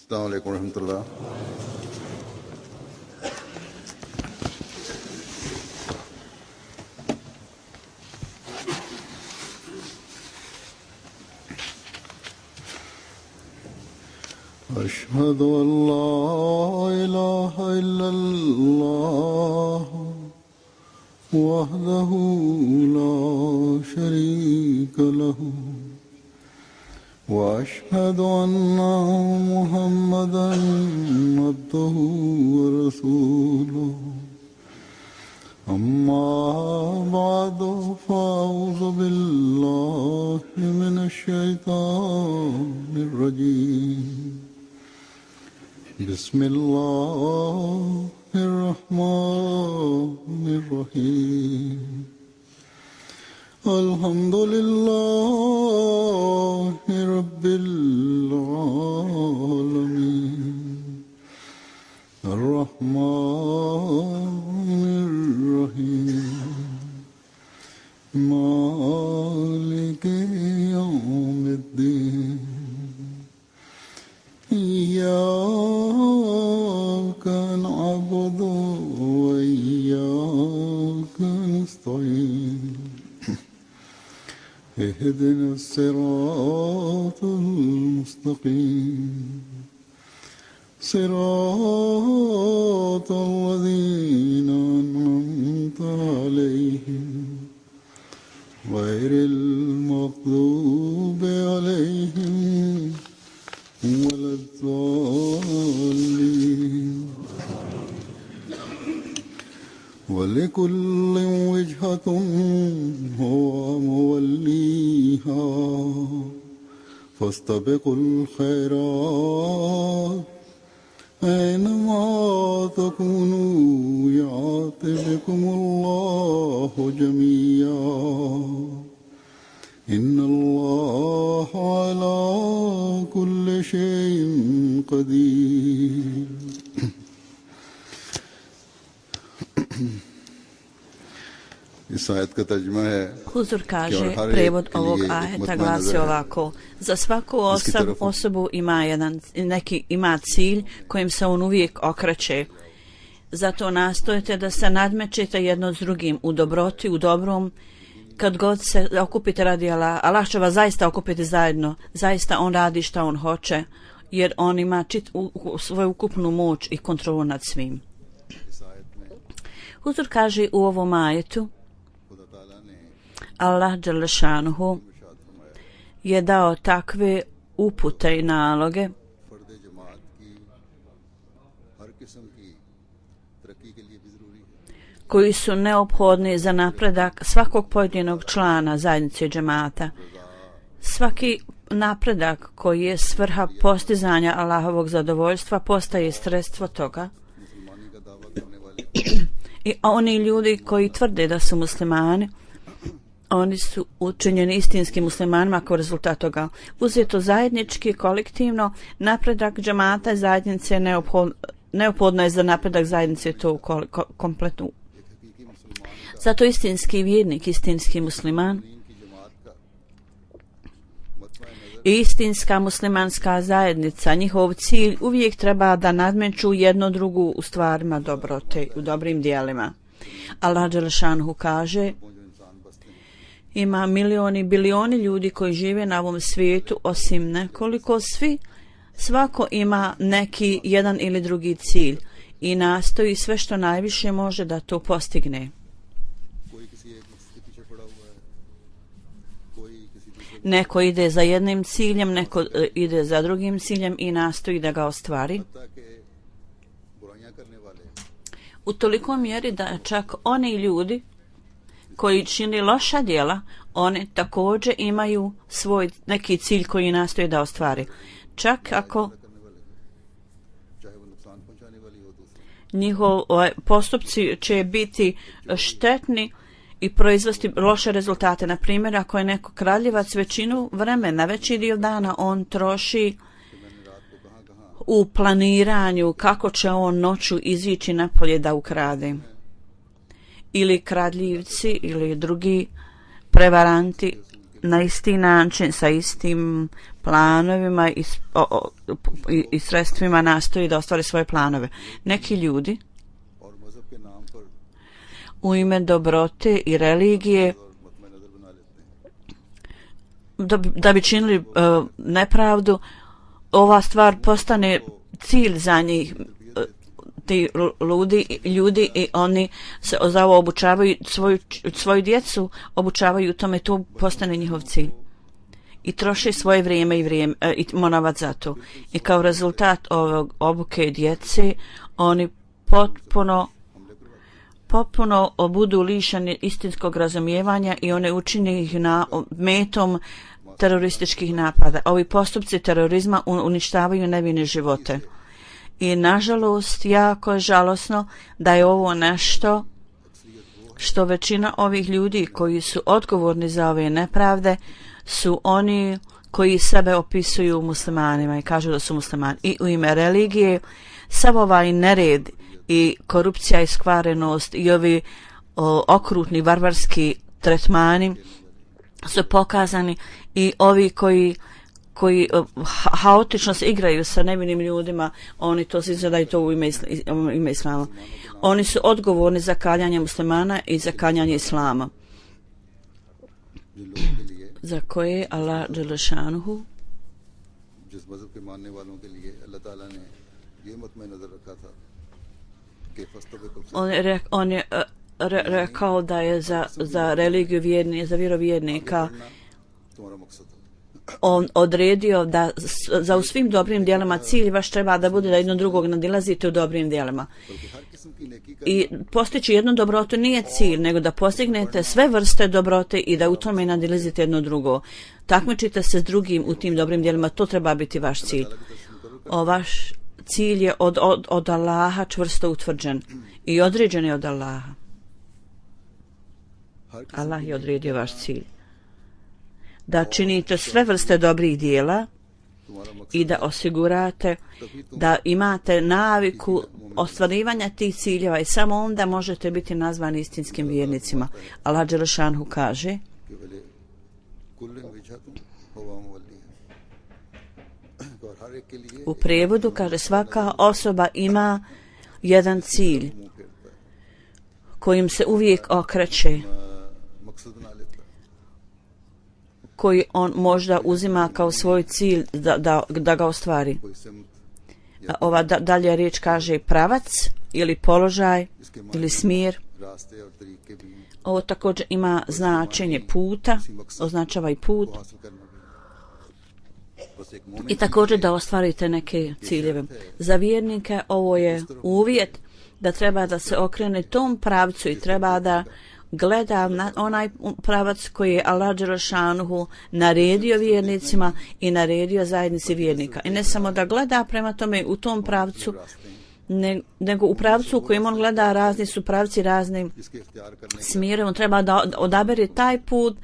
अस्सलाम वालेकुम रहमतुल्लाह। أشهد أن لا إله إلا الله وحده لا شريك له وأشهد أن محمدا عبده ورسوله أما بعد فأعوذ بالله من الشيطان الرجيم بسم الله الرحمن الرحيم الحمد لله رب العالمين الرحمن الرحيم مالك يوم الدين إياك نعبد وإياك نستعين اهدنا الصراط المستقيم صراط الذين أنعمت عليهم غير المغضوب عليهم ولا الضالين ولكل وجهة هو موليها فاستبقوا الخيرات أينما تكونوا يأت بكم الله جميعا إن الله على كل شيء قدير इस आयत का तर्जुमा है Huzur kaže, prevod ovog ajeta glasi ovako: za svaku osobu ima cilj kojim se on uvijek okreće. Zato nastojite da se nadmećete jedno s drugim u dobroti, u dobrom. Kad god se okupite radi Allah, Allah će vas zaista okupiti zajedno. Zaista on radi šta on hoće, jer on ima svoju ukupnu moć i kontrolu nad svim. Huzur kaže u ovom ajetu, Allah dželešanuhu je dao takve upute i naloge koji su neophodni za napredak svakog pojedinog člana zajednice džemata. Svaki napredak koji je svrha postizanja Allahovog zadovoljstva postaje sredstvo toga. I oni ljudi koji tvrde da su muslimani, oni su učinjeni istinskim muslimanima kao rezultat toga. Uzeto zajednički, kolektivno, napredak džemata zajednice neophodno je za napredak zajednice to kompletno. Zato istinski vjernik, istinski musliman i istinska muslimanska zajednica, njihov cilj uvijek treba da nadmeću jedno drugu u stvarima dobrote, u dobrim dijelima. Allah dželešanuhu kaže, ima milioni, bilioni ljudi koji žive na ovom svijetu, osim nekoliko, svako ima neki jedan ili drugi cilj i nastoji sve što najviše može da to postigne. Neko ide za jednim ciljem, neko ide za drugim ciljem i nastoji da ga ostvari. U toliko mjeri da čak oni ljudi koji čini loša djela, oni također imaju svoj neki cilj koji nastoje da ostvari. Čak ako njihov postupci će biti štetni i proizvesti loše rezultate. Na primjer, ako je neko kraljevac, većinu vremena, veći dio dana on troši u planiranju kako će on noću izići napolje da ukrade. Ili kradljivci ili drugi prevaranti na isti način, sa istim planovima i sredstvima nastoji da ostvari svoje planove. Neki ljudi u ime dobrote i religije da bi činili nepravdu, ova stvar postane cilj za njih, ti ljudi i oni se za ovo obučavaju, svoju djecu obučavaju tome, to postane njihov cilj. I troše svoje vrijeme i novac za to. I kao rezultat ovog obuke djece, oni potpuno budu lišeni istinskog razumijevanja i one učine ih metom terorističkih napada. Ovi postupci terorizma uništavaju nevine živote. I nažalost, jako je žalosno da je ovo nešto što većina ovih ljudi koji su odgovorni za ove nepravde su oni koji sebe opisuju muslimanima i kažu da su muslimani. I u ime religije sav ovaj nered i korupcija i skvarenost i ovi okrutni varvarski tretmani su pokazani i ovi koji haotično se igraju sa nevinim ljudima, oni to se izgledaju to u ime islama. Oni su odgovorni za kaljanje muslimana i za kaljanje islama, za koje Allah dželešanuhu on je rekao da je za religiju za vjerovjernika on odredio da za u svim dobrim djelima cilj vaš treba da bude da jedno drugog nadilazite u dobrim djelima. I postići jednu dobrotu nije cilj, nego da postignete sve vrste dobrote i da u tome nadilazite jedno drugo. Takmičite se s drugim u tim dobrim djelima, to treba biti vaš cilj. Vaš cilj je od Allaha čvrsto utvrđen i određen je od Allaha. Allah je odredio vaš cilj. Da činite sve vrste dobrih dijela i da osigurate da imate naviku ostvarivanja tih ciljeva i samo onda možete biti nazvani istinskim vjernicima. Allah dželešanhu kaže u prijevodu, kaže, svaka osoba ima jedan cilj kojim se uvijek okreće, koji on možda uzima kao svoj cilj da ga ostvari. Ova dalje riječ kaže pravac ili položaj ili smjer. Ovo također ima značenje puta, označava i put. I također da ostvarite neke ciljeve. Za vjernike ovo je uvjet da treba da se okrene tom pravcu i treba da gleda na onaj pravac koji je Allah dželešanuhu naredio vjernicima i naredio zajednici vjernika. I ne samo da gleda prema tome u tom pravcu, nego u pravcu u kojem on gleda razni su pravci, razni smjere. On treba da odabere taj put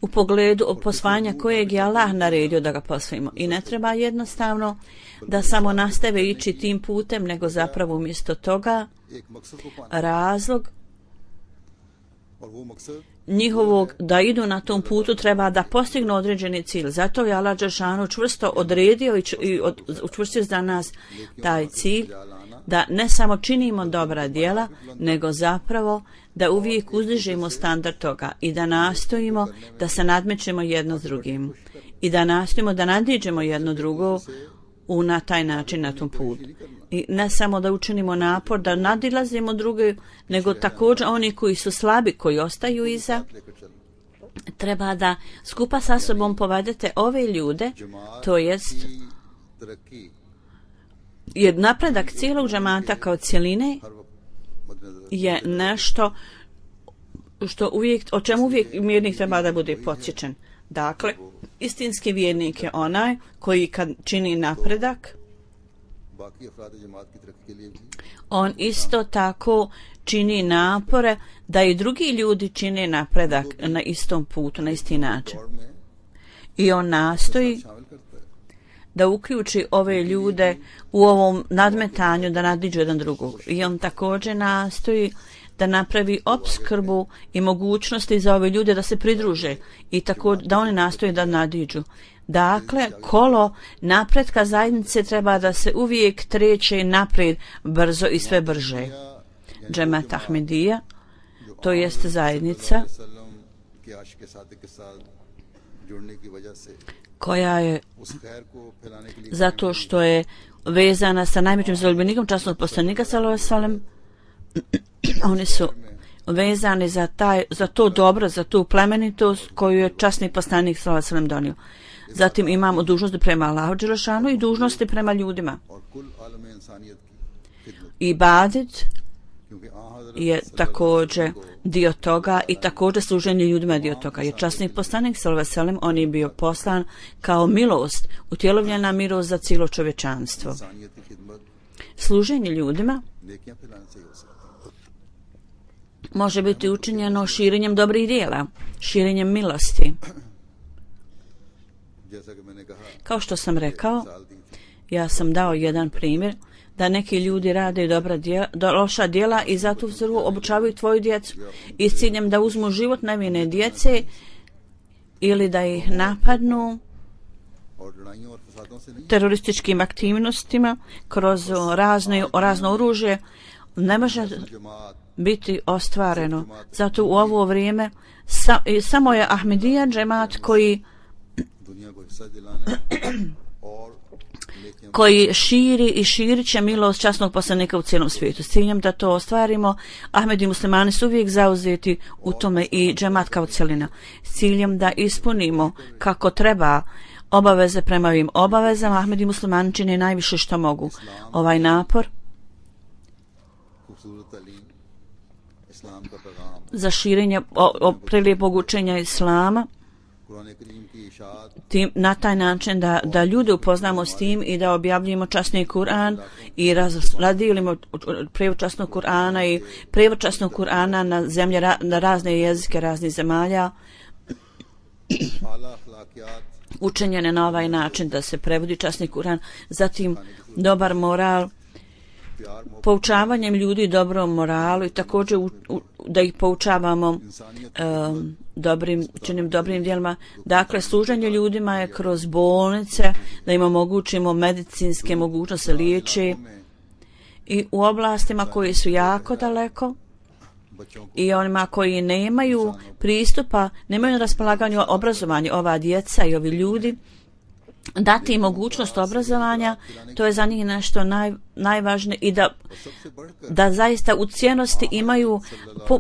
u pogledu posvajanja kojeg je Allah naredio da ga posvojimo. I ne treba jednostavno da samo nastave ići tim putem, nego zapravo umjesto toga razlog njihovog da idu na tom putu treba da postignu određeni cilj. Zato je Allah dželešanu čvrsto odredio i učvrstio za nas taj cilj da ne samo činimo dobra djela, nego zapravo da uvijek uzdižemo standard toga i da nastojimo da se nadmećemo jedno s drugim i da nastojimo da nadiđemo jedno drugo na taj način na tom putu. I ne samo da učinimo napor da nadilazimo druge, nego također oni koji su slabi, koji ostaju iza, treba da skupa sa sobom povedete ove ljude, to jest jer napredak cijelog džemata kao cjeline je nešto o čemu uvijek vjernik treba da bude podsjećen. Dakle, istinski vjernik je onaj koji kad čini napredak, on isto tako čini napore da i drugi ljudi čine napredak na istom putu, na isti način. I on nastoji da uključi ove ljude u ovom nadmetanju da nadiđu jedan drugog. I on također nastoji da napravi opskrbu i mogućnosti za ove ljude da se pridruže i tako da oni nastoje da nadiđu. Dakle, kolo napretka zajednice treba da se uvijek treće naprijed brzo i sve brže. Džemat Ahmedija, to jest zajednica koja je zato što je vezana sa najvećim zaljubljenikom časnog poslanika sallallahu alejhi ve sellem, oni su vezani za to dobro, za tu plemenitost koju je časni poslanik sallallahu alejhi ve sellem donio. Zatim imamo dužnosti prema Allahu dželešanu i dužnosti prema ljudima. Ibadet je također dio toga i također služenje ljudima je dio toga. Jer časni poslanik sallallahu alejhi ve sellem, on je bio poslan kao milost, utjelovljena milost za cijelo čovječanstvo. Služenje ljudima može biti učinjeno širenjem dobrih djela, širenjem milosti. Kao što sam rekao, ja sam dao jedan primjer da neki ljudi rade loša djela i zato obučavaju tvoju djecu i s ciljem da uzmu život nevine djece ili da ih napadnu terorističkim aktivnostima kroz razno oružje, ne može biti ostvareno. Zato u ovo vrijeme samo je Ahmedija džemat koji širi i širit će milost časnog poslanika u cijelom svijetu. S ciljem da to ostvarimo, Ahmedi muslimani su uvijek zauzeti u tome i džemat kao cjelina. S ciljem da ispunimo kako treba obaveze prema ovim obavezama, Ahmedi muslimani čine najviše što mogu. Ovaj napor za širenje prelijepog učenja islama na taj način da ljude upoznamo s tim i da objavljujemo časni Kur'an i razdijelimo prijevod časnog Kur'ana i prijevod časnog Kur'ana na zemlje, na razne jezike raznih zemalja, učenjene na ovaj način da se prevodi časni Kur'an, zatim dobar moral, poučavanjem ljudi dobrom moralu i također da ih poučavamo dobrim djelima. Dakle, služenje ljudima je kroz bolnice, da im omogućimo medicinske mogućnosti liječe i u oblastima koji su jako daleko i onima koji nemaju pristupa, nemaju na raspolaganju obrazovanja, ova djeca i ovi ljudi, dati im mogućnost obrazovanja, to je za njih nešto najvažnije i da zaista u cijenosti imaju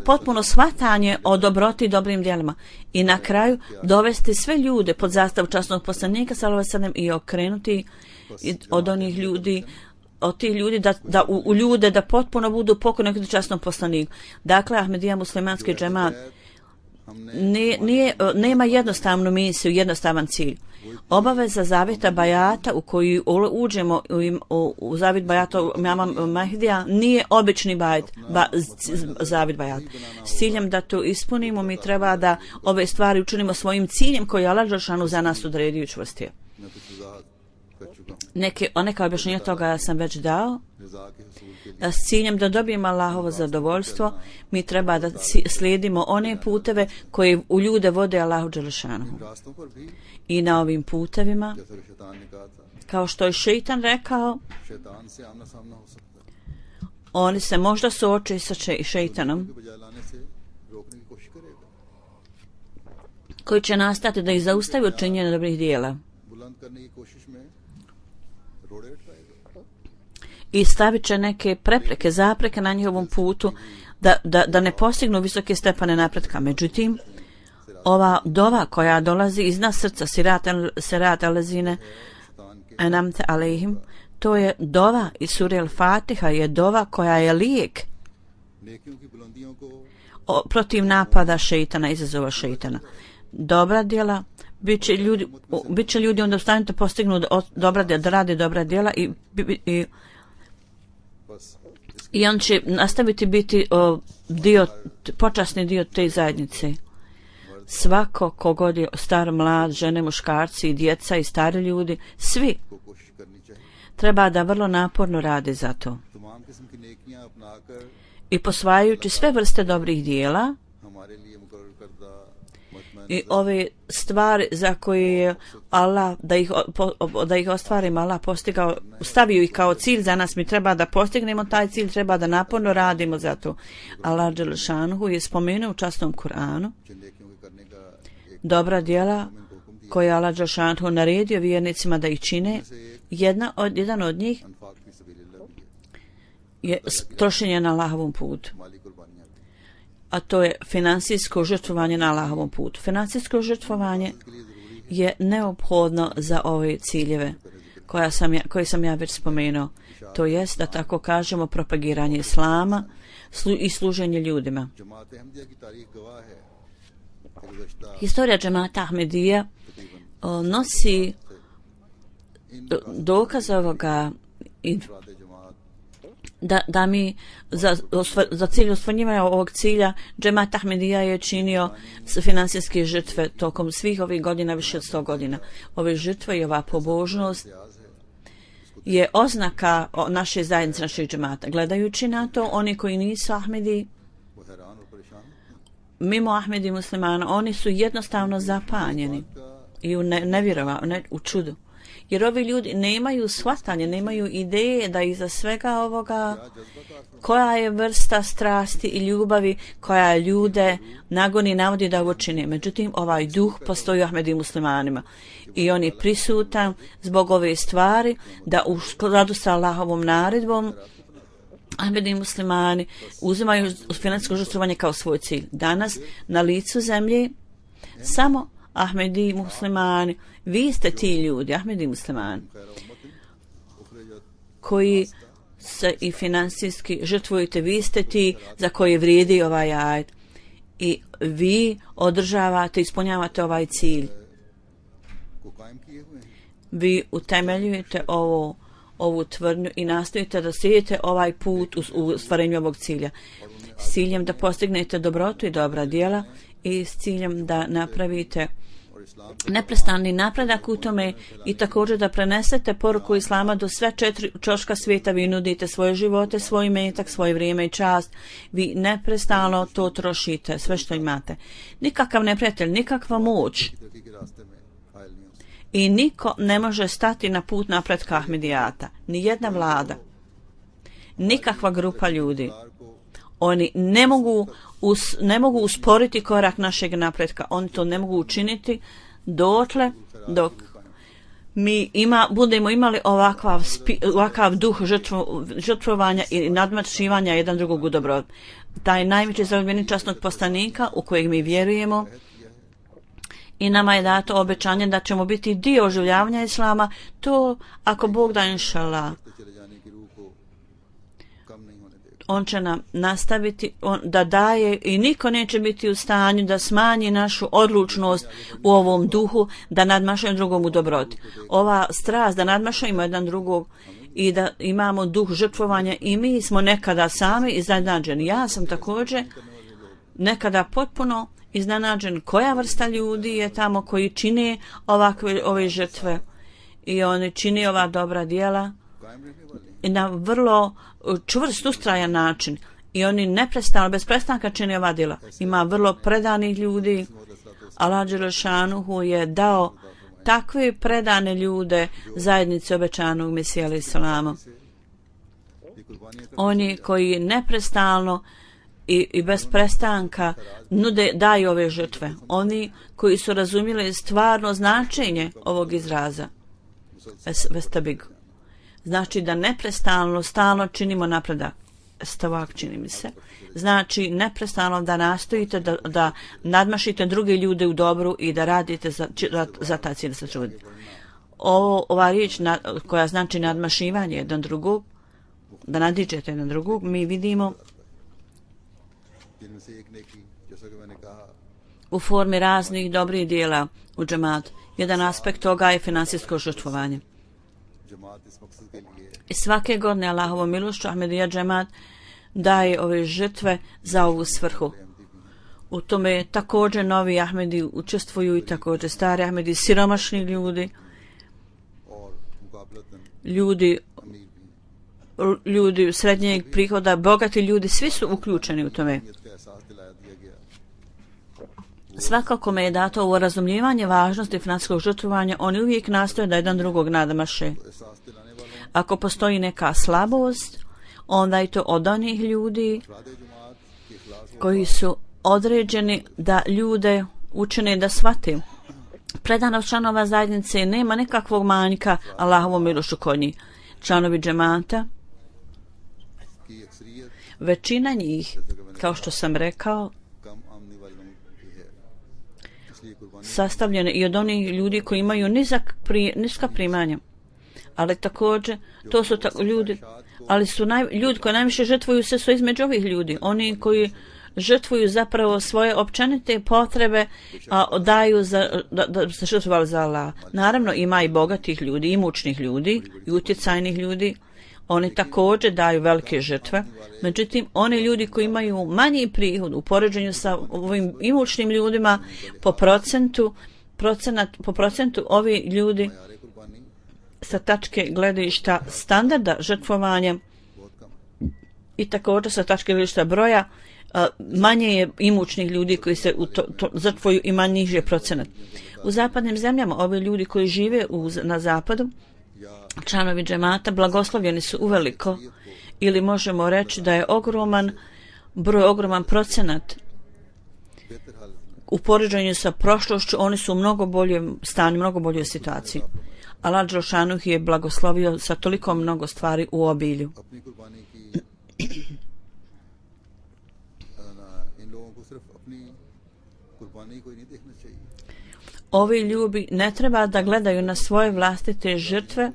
potpuno shvatanje o dobroti i dobrim djelima. I na kraju dovesti sve ljude pod zastavu časnog poslanika sallallahu alejhi ve sellem i okrenuti od onih ljudi, od tih ljudi u ljude da potpuno budu pokorni časnom poslaniku. Dakle, Ahmedija muslimanski džemat nema jednostavnu misiju, jednostavan cilj. Obaveza zavjeta bajata u koji uđemo u zavjet bajata Imama Mahdija nije obični zavjet bajata. S ciljem da to ispunimo, mi treba da ove stvari učinimo svojim ciljem koji je Allah dželešanu za nas odredio i čvrstio. Neka objašnjenja toga ja sam već dao. S ciljem da dobijemo Allahovo zadovoljstvo, mi treba da slijedimo one puteve koje u ljude vode Allahu dželešanu. I na ovim putevima, kao što je šeitan rekao, oni se možda suoče sa šeitanom koji će nastati da ih zaustavi od činjenja dobrih dijela i stavit će neke prepreke, zapreke na njihovom putu da ne postignu visoke stepene napretka. Međutim, ova dova koja dolazi iznad srca, sirat alezine enamte alejhim, to je dova iz sure Al-Fatiha, je dova koja je lijek protiv napada šeitana, izazova šeitana. Dobra djela, bit će ljudi onda u stanju da postignu dobra djela, da rade dobra djela i on će nastaviti biti počasni dio te zajednice. Svako kogod je star, mlad, žene, muškarci, djeca i stari ljudi, svi treba da vrlo naporno rade za to i posvajajući sve vrste dobrih dijela हमारे लिए मुकर्रर करदा मतमैन i ove stvari za koje je Allah da ih ostvarimo, Allah postigao, stavio ih kao cilj za nas, mi treba da postignemo taj cilj, treba da naporno radimo za to. Allah dželešanuhu je spomenuo u časnom Kur'anu जिन नेकियों के करने का एक dobra djela koje je Allah dželešanuhu naredio vjernicima da ih čine. Jedan od njih अनफाक फी सबीलिल्लाह भी je trošenje na Allahovom putu, है माली कुर्बानियां भी a to je financijsko žrtvovanje na Allahovom putu. Financijsko žrtvovanje je neophodno za ove ciljeve koje sam ja već spomenuo. To jest, da tako kažemo, propagiranje islama i služenje ljudima. जमात अहमदिया की तारीख गवाह है कि गुज़श्ता Historija džemata Ahmedija nosi dokaz ovoga i रात जमात da mi za cilj ostvarivanja ovog cilja džemat Ahmedija je činio financijske žrtve tokom svih ovih godina, više od 100 godina. Ove žrtve i ova pobožnost je oznaka naše zajednice, naših džemata. Gledajući na to, oni koji nisu Ahmedi, वो हैरान और परेशान mimo Ahmedi muslimana, oni su jednostavno zapanjeni i u čudu. Jer ovi ljudi nemaju shvatanje, nemaju ideje da iza svega ovoga koja je vrsta strasti i ljubavi koja ljude nagoni, navodi da ovo čine. Međutim, ovaj duh postoji u Ahmedi muslimanima i on je prisutan zbog ove stvari da u skladu sa Allahovom naredbom Ahmedi muslimani uzimaju financijsko žrtvovanje kao svoj cilj. Danas na licu zemlje samo Ahmedi muslimani, vi ste ti ljudi, Ahmedi muslimani, koji se i financijski žrtvujete, vi ste ti za koje vrijedi ovaj ajet i vi održavate, ispunjavate ovaj cilj. को कायम किए हुए हैं Vi utemeljujete ovu tvrdnju i nastojite da slijedite ovaj put u stvarenju ovog cilja. S ciljem da postignete dobrotu i dobra djela i s ciljem da napravite neprestani napredak u tome i također da prenesete poruku islama do sve 4 ćoška svijeta. Vi nudite svoje živote, svoj metak, svoje vrijeme i čast. Vi neprestano to trošite, sve što imate. Nikakav neprijatelj, nikakva moć तरक्की के रास्ते में हायल नहीं हो सकते i niko ne može stati na put napretka Ahmedijata. Ni jedna vlada, nikakva grupa ljudi. Oni ne mogu usporiti korak našeg napretka. Oni to ne mogu učiniti dotle dok mi budemo imali ovakav duh žrtvovanja i nadmašivanja jedan drugog u dobrot. Taj najveći zarobljeni časnog poslanika u kojeg mi vjerujemo i nama je dato obećanje da ćemo biti dio oživljavanja islama, to ako Bog da inšallah, चले जाने की रूह को कम नहीं होने देगा on će nam nastaviti da daje i niko neće biti u stanju da smanji našu odlučnost u ovom duhu, da nadmašujemo drugom u dobroti. Ova strast da nadmašujemo jedan drugog i da imamo duh žrtvovanja i mi smo nekada sami iznenađeni. Ja sam također nekada potpuno iznenađen koja vrsta ljudi je tamo koji čine ove žrtve i oni čini ova dobra djela कायम रहने वाले हैं i na vrlo čvrst, ustrajan način i oni neprestano, bez prestanka čine ova djela. Ima vrlo predanih ljudi. Allah dželešanuhu je dao takve predane ljude zajednici obećanog Mesija alejhi selama. ये कुर्बानियां Oni koji neprestano i bez prestanka daju ove žrtve. Oni koji su razumjeli stvarno značenje ovog izraza. Vestabig. Znači da neprestano, stalno činimo napredak. Stavak čini mi se. Znači neprestano da nastojite da nadmašite druge ljude u dobru i da radite za taj cilj se trudi. Ova riječ koja znači nadmašivanje jedan drugog, da nadiđete jedan drugog, mi vidimo जिनमें से एक नेकी जैसा कि मैंने कहा u formi raznih dobrih dijela u džematu. Jedan aspekt toga je financijsko žrtvovanje. जमात इस मकसद के लिए I svake godine Allahovom milošću Ahmedija džemat daje ove žrtve za ovu svrhu. U tome također novi Ahmedi učestvuju i također stari Ahmedi, siromašni ljudi, और मुकाबलतन ljudi अमीर भी ljudi srednjeg prihoda, bogati ljudi, svi su uključeni u tome. Svakako me je dato ovo razumljivanje važnosti financijskog žrtvovanja, oni uvijek nastoje da jedan drugog nadmaše. Ako postoji neka slabost, onda je to od onih ljudi koji su određeni da ljude učine da shvate. Predanost članova zajednice nema nekakvog manjka Allahovom milošću kod njih. Članovi džemata, većina njih, kao što sam rekao, sastavljene i od onih ljudi koji imaju niska primanja. Ali također, to su ljudi, ali su ljudi koji najviše žrtvuju se su između ovih ljudi. Oni koji žrtvuju zapravo svoje općenite potrebe, a daju da se žrtvovali za Allah. Naravno, ima i bogatih ljudi, imućnih ljudi, i utjecajnih ljudi. Oni također daju velike žrtve. Međutim, oni ljudi koji imaju manji prihod u poređenju sa ovim imućnim ljudima, po procentu ovi ljudi sa tačke gledišta standarda žrtvovanja i također sa tačke gledišta broja, manje je imućnih ljudi koji se žrtvuju i niže procenat. U zapadnim zemljama ovi ljudi koji žive na zapadu, članovi džemata, blagoslovljeni su uveliko, ili možemo reći da je ogroman procenat u poređenju sa prošlošću, oni su u mnogo boljem stanju, mnogo boljoj situaciji. Allah Đelšanuh je blagoslovio sa toliko mnogo stvari u obilju. Ovi ljudi ne treba da gledaju na svoje vlastite žrtve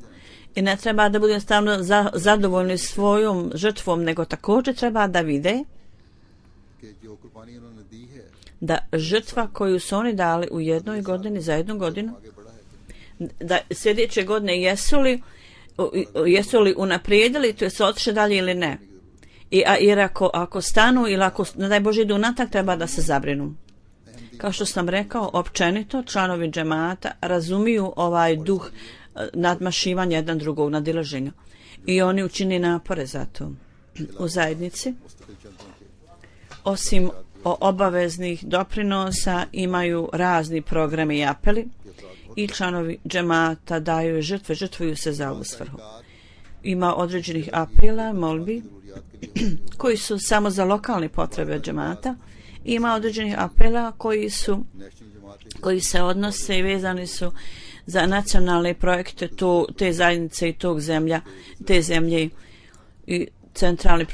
i ne treba da budu stavno zadovoljni svojom žrtvom, nego također treba da vide da žrtva koju su oni dali u jednoj godini, za jednu godinu, da sljedeće godine jesu li unaprijedili, to je se otišli dalje ili ne. Jer ako stanu ili ako, ne daj Bože, idu natak, treba da se zabrinu. Kao što sam rekao, općenito članovi džemata razumiju ovaj duh nadmašivanja jedan drugog, nadilaženja. I oni učini napore za to. U zajednici, osim obaveznih doprinosa, imaju razni programi i apeli i članovi džemata daju žrtvuju se za ovu svrhu. Ima određenih apela, molbi, koji su samo za lokalne potrebe džemata. Ima određenih apela koji se odnose i vezani su za nacionalne projekte te zajednice i te zemlje i centralni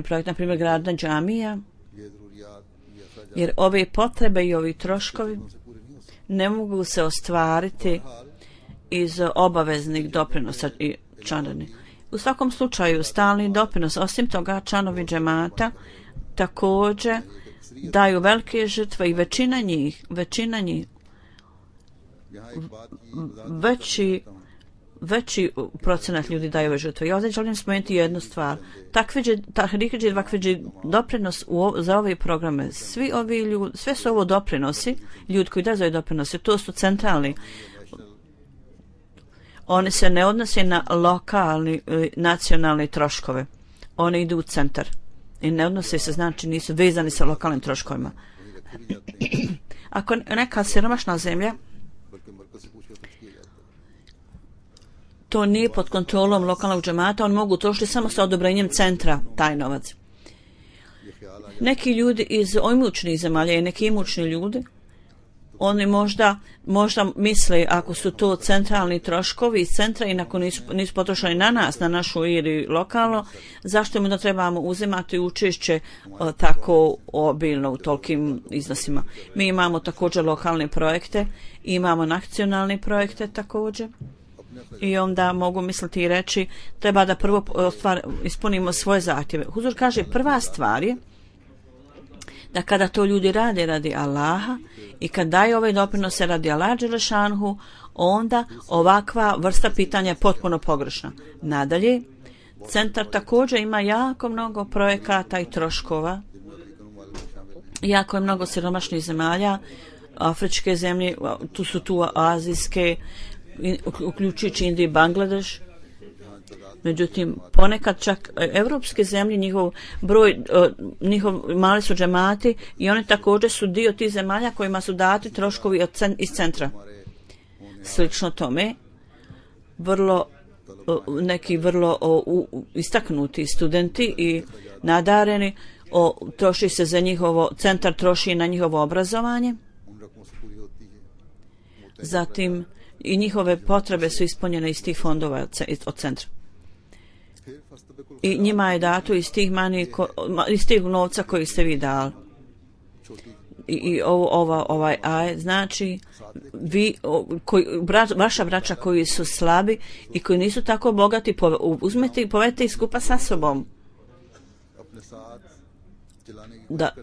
projekt, na primjer gradnja džamija, jer ove potrebe i ovi troškovi ne mogu se ostvariti iz obaveznih doprinosa i članarine. U svakom slučaju stalni doprinos, osim toga članovi džemata također daju velike žrtve i većina njih veći procenat ljudi daju ove žrtve. Ja ovdje želim spomenuti jednu stvar. Takvih doprinos za ove programe, sve su ovo doprinosi, ljudi koji daju doprinose, to su centralni. Oni se ne odnose na lokalni, nacionalne troškove. Oni idu u centar. I ne odnose se, znači nisu vezani sa lokalnim troškovima. Ako neka siromašna zemlja, to nije pod kontrolom lokalnog džemata, on mogu trošiti samo sa odobrenjem centra taj novac. Neki ljudi iz imućnih zemalja i neki imućni ljudi, oni možda misle ako su to centralni troškovi iz centra i ako nisu potrošeni na nas, na našu ili lokalno, zašto im da trebamo uzimati učešće tako obilno u tolikim iznosima. Mi imamo također lokalne projekte, imamo nacionalne projekte također. I onda mogu misliti i reći treba da prvo ispunimo svoje zahtjeve. Huzur kaže prva stvar je da kada to ljudi rade radi Allaha i kad daju ove doprinose radi Allaha dželešanhu, onda ovakva vrsta pitanja je potpuno pogrešna. Nadalje, centar također ima jako mnogo projekata i troškova, jako je mnogo siromašnih zemalja, afričke zemlje, tu azijske, uključujući Indiju i Bangladeš, Međutim, ponekad čak evropske zemlje, njihov broj, njihov mali su džemati i oni također su dio tih zemalja kojima su dati troškovi iz centra. Slično tome, neki vrlo istaknuti studenti i nadareni troši se za njihovo, centar troši na njihovo obrazovanje. Zatim i njihove potrebe su ispunjene iz tih fondova od centra. I njima je dato iz tih novca koji ste vi dali. I ovaj ajet znači vaša braća koji su slabi i koji nisu tako bogati, uzmete i povedite ih skupa sa sobom. Da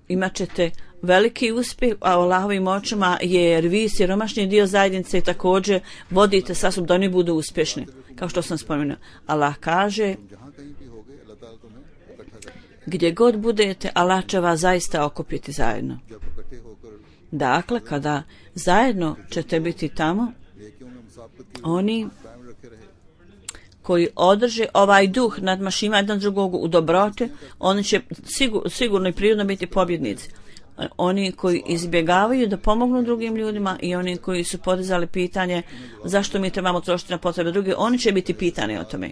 imat ćete veliki uspjeh a Allahovim očima, jer vi siromašni dio zajednice također vodite sa sobom da oni budu uspješni. Kao što sam spomenuo, Allah kaže gdje god budete, Allah će vas zaista okupiti zajedno. Dakle, kada zajedno ćete biti tamo, oni koji održe ovaj duh nadmašima jedan drugog u dobrote, oni će sigurno i prirodno biti pobjednici. Oni koji izbjegavaju da pomognu drugim ljudima i oni koji su podizali pitanje zašto mi trebamo trošiti na potrebe druge, oni će biti pitani o tome.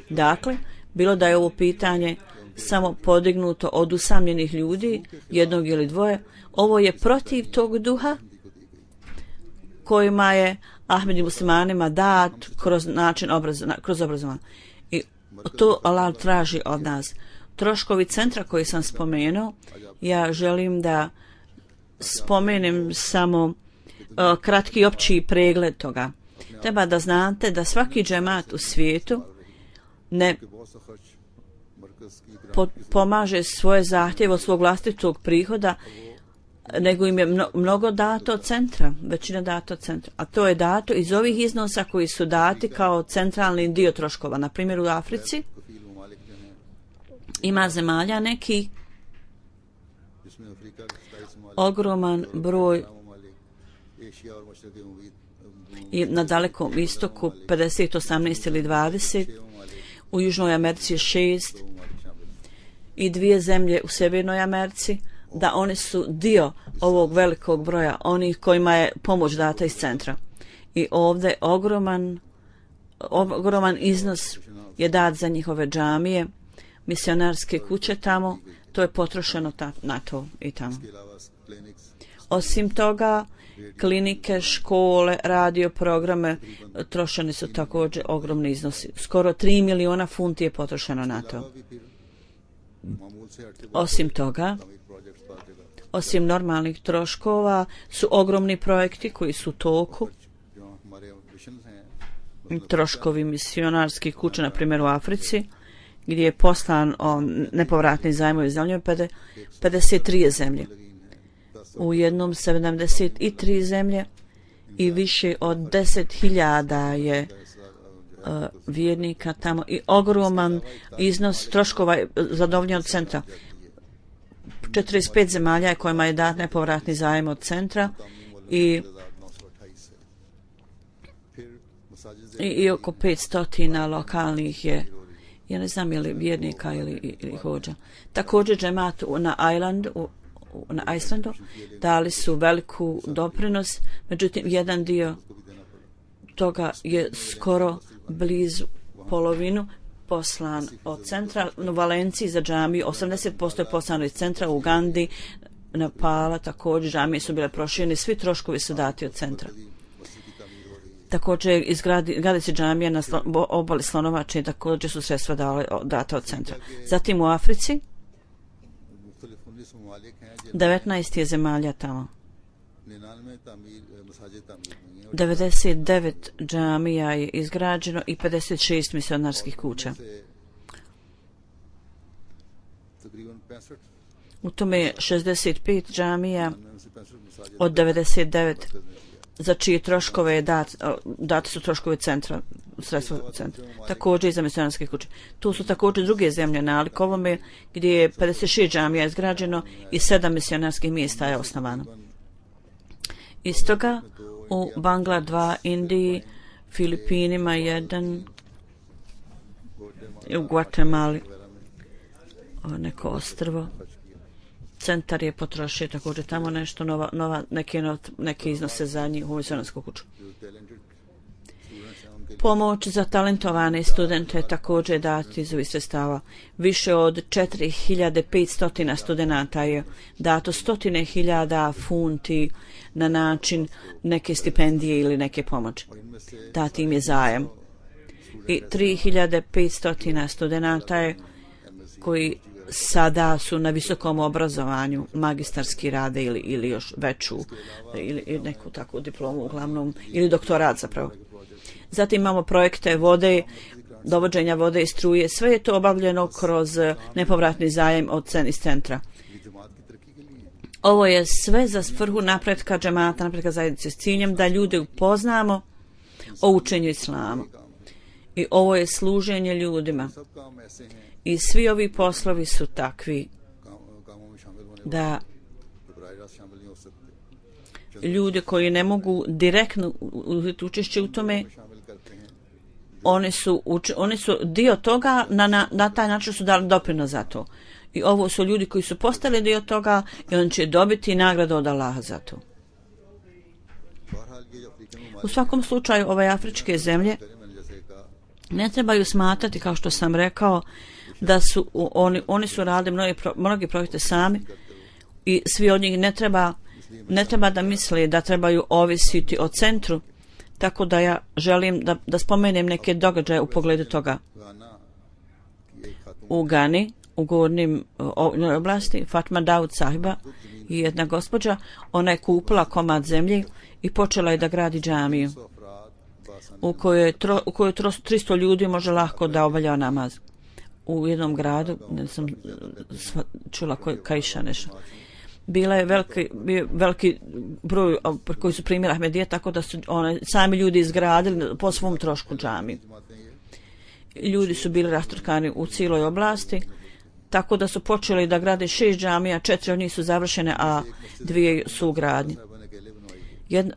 Dakle, bilo da je ovo pitanje samo podignuto od usamljenih ljudi, jednog ili dvoje, ovo je protiv tog duha kojima je Ahmed i muslimanima dat kroz način kroz obrazovanje. I to Allah traži od nas. Troškovi centra koji sam spomenuo, ja želim da spomenem samo kratki opći pregled toga. Treba da znate da svaki džemat u svijetu ne pomaže svoje zahtjeve od svog vlastitog prihoda, nego im je mnogo dato od centra, većina dato od centra. A to je dato iz ovih iznosa koji su dati kao centralni dio troškova. Na primjer u Africi ima zemalja neki ogroman broj i na dalekom istoku 50, 18 ili 20, u Južnoj Americi je 6 i 2 zemlje u Sjevernoj Americi, da oni su dio ovog velikog broja onih kojima je pomoć data iz centra. I ovdje ogroman iznos je dat za njihove džamije, misionarske kuće tamo, to je potrošeno na to i tamo. Osim toga, klinike, škole, radio programe, trošeni su također ogromni iznosi. Skoro 3 miliona funti je potrošeno na to. Osim toga, osim normalnih troškova, su ogromni projekti koji su u toku. Troškovi misionarskih kuća, na primjer u Africi, gdje je poslan nepovratni zajmovi zemlje 53 zemlje. U jednom 73 zemlje i više od 10.000 je vjernika tamo i ogroman iznos troškova zadovoljen od centra. 45 zemalja kojima je dat nepovratni zajem od centra i oko 500 lokalnih je, ja ne znam je li vjernika ili hođa. Također džemat na Islandu dali su veliku doprinos, međutim jedan dio toga je skoro blizu polovinu poslan od centra. U Valenciji za džamiju 80% je poslano iz centra, u Ugandi, Nepala također džamije su bile proširene, svi troškovi su dati od centra. Također gradi se džamija na obali Slonovače, također su sredstva data od centra. Zatim u Africi 19 je zemalja tamo. 99 džamija je izgrađeno i 56 misionarskih kuća. U tome je 65 džamija od 99 za čije troškove je dati su troškove centra, sredstva centra. Također i za misionarske kuće. Tu su također druge zemlje nalik ovome gdje je 56 džamija izgrađeno i 7 misionarskih mjesta je osnovano. Istoga u Bangla 2, Indiji, Filipinima 1, u Guatemali, neko ostrvo. Centar je potrošio također tamo nešto, neke iznose za njihovu misionarsku kuću. Pomoć za talentovane studente također dati iz ovih sredstava. Više od 4500 studenata je dato 100.000 funti na način neke stipendije ili neke pomoći. Dati im je zajam. I 3500 studenata je koji sada su na visokom obrazovanju, magistarski rade ili još veću, ili neku takvu diplomu uglavnom, ili doktorat zapravo. Zatim imamo projekte vode, dovođenja vode i struje. Sve je to obavljeno kroz nepovratni zajam iz centra. Ovo je sve za svrhu napretka džemata, napretka zajednice s ciljem da ljude upoznamo o učenju islama. I ovo je služenje ljudima. I svi ovi poslovi su takvi da ljudi koji ne mogu direktno učešće u tome, oni su dio toga, na taj način su dali doprinos za to. I ovo su ljudi koji su postali dio toga i oni će dobiti nagradu od Allaha za to. U svakom slučaju ove afričke zemlje ne trebaju smatrati, kao što sam rekao, da su oni su radili mnogi projekte sami i svi od njih ne treba da misle da trebaju ovisiti o centru, tako da ja želim da spomenem neke događaje u pogledu toga. U Gani, u govornim oblasti, Fatma Daud Sahiba i jedna gospođa, ona je kupila komad zemlje i počela je da gradi džamiju u kojoj 300 ljudi može lako da obavlja namaz. U jednom gradu, ne sam čula Kajša nešto. Bila je veliki broj koji su primjeri Ahmedije, tako da su sami ljudi izgradili po svom trošku džamiju. Ljudi su bili rastrkani u cijeloj oblasti, tako da su počeli da grade 6 džamija, 4 od njih su završene, a 2 su u gradnji.